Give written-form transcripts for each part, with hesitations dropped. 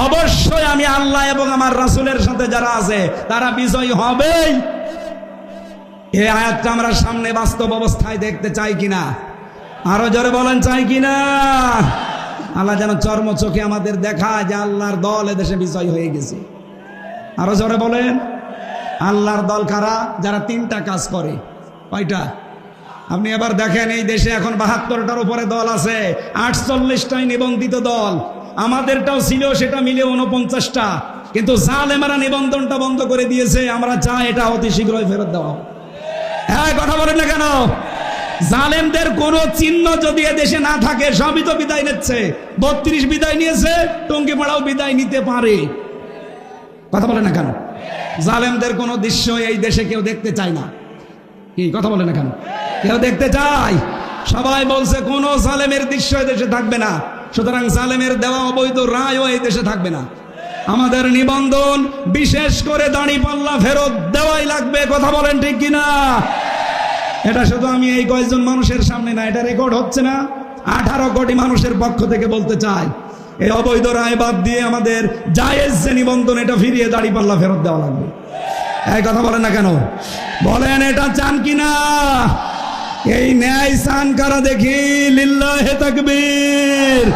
অবশ্যই আমি আল্লাহ এবং আমার রাসূলের সাথে যারা আছে তারা বিজয়ী হবেই। এই আয়াতটা আমরা সামনে বাস্তব অবস্থায় দেখতে চাই কিনা? আরো জোরে বলেন, চাই কিনা? আল্লাহ যেন চর্ম চোখে আমাদের দেখায় যে আল্লাহর দল এদেশে বিজয় হয়ে গেছে। আরো জোরে বলেন। আল্লাহর দল কারা? যারা তিনটা কাজ করে। কয়টা? আপনি এবার দেখেন, এই দেশে এখন ৭২টার উপরে দল আছে, ৪৮টাই নিবন্ধিত দল। আমাদেরটাও ছিল, সেটা মিলে ৪৯টা, কিন্তু জালেমারা নিবন্ধনটা বন্ধ করে দিয়েছে। আমরা চাই এটা অতি শীঘ্রই ফেরত দেওয়া। হ্যাঁ, কথা বলেন না কেন? জালেমদের কোন চিহ্ন যদি দেশে না থাকে, সবই তো বিদায় নিচ্ছে। ৩২ বিদায় নিয়েছে, টঙ্গিপাড়াও বিদায় নিতে পারে। কথা বলেন না কেন? জালেমদের কোন দৃশ্য এই দেশে কেউ দেখতে চায় না। কি কথা বলেন না কেন? কেউ দেখতে চায়? সবাই বলছে কোন জালেমের দৃশ্য এই দেশে থাকবে না। সুতরাং জালেমের দেওয়া অবৈধ রায়ও এই দেশে থাকবে না। আমাদের নিবন্ধন, বিশেষ করে দাঁড়িপাল্লা ফেরত দেওয়াই লাগবে। কথা বলেন ঠিক কিনা? এটা শুধু আমি এই কয়েকজন মানুষের সামনে না, এটা রেকর্ড হচ্ছে না, 18 কোটি মানুষের পক্ষ থেকে বলতে চাই, এই অবৈধ রায় বাদ দিয়ে আমাদের জায়েজ যে নিবন্ধন, এটা ফিরিয়ে দাঁড়িপাল্লা ফেরত দেওয়া লাগবে। এই কথা বলেন না কেন? বলেন, এটা চান কিনা? এই ন্যায় চান কারা দেখি? লিল্লাহে তাকবীর।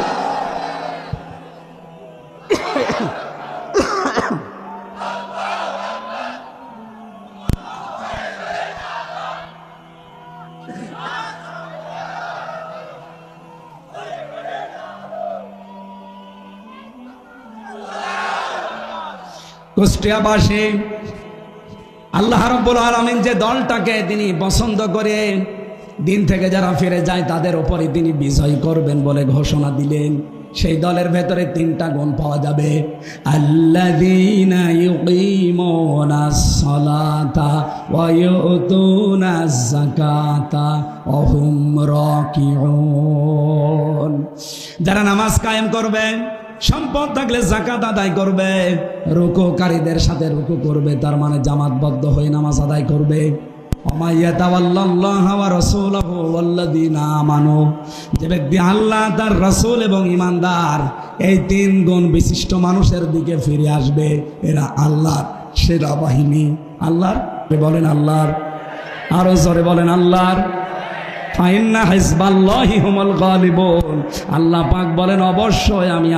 কুষ্টিয়াবাসী আল্লাহ রাব্বুল আলামিন যে দলটাকে তিনি পছন্দ করে দিন থেকে যারা ফিরে যায় তাদের উপরে তিনি বিজয় করবেন বলে ঘোষণা দিলেন। সেই দলের ভেতরে 3টা গুণ পাওয়া যাবে। আল্লাযীনা ইউকিমুনাস সালাতা ওয়া ইউতুনাজ যাকাতা ওয়া হুম রাকিউন। যারা নামাজ কায়েম করবে, সম্পদ থাকলে যাকাত আদায় করবে, রুকুকারীদের সাথে রুকু করবে, তার মানে জামাতবদ্ধ হয়ে নামাজ আদায় করবে। যে ব্যক্তি আল্লাহ, তার রাসূল এবং ঈমানদার, এই 3 গুণ বিশিষ্ট মানুষের দিকে ফিরে আসবে, এরা আল্লাহর সেরা বাহিনী। আল্লাহর বলেন, আল্লাহর। আরো জোরে বলেন, আল্লাহর। ফাইন্না হিজবাল্লাহি হুমুল গালিবুন। আল্লাহ পাক বলেন, অবশ্যই আমি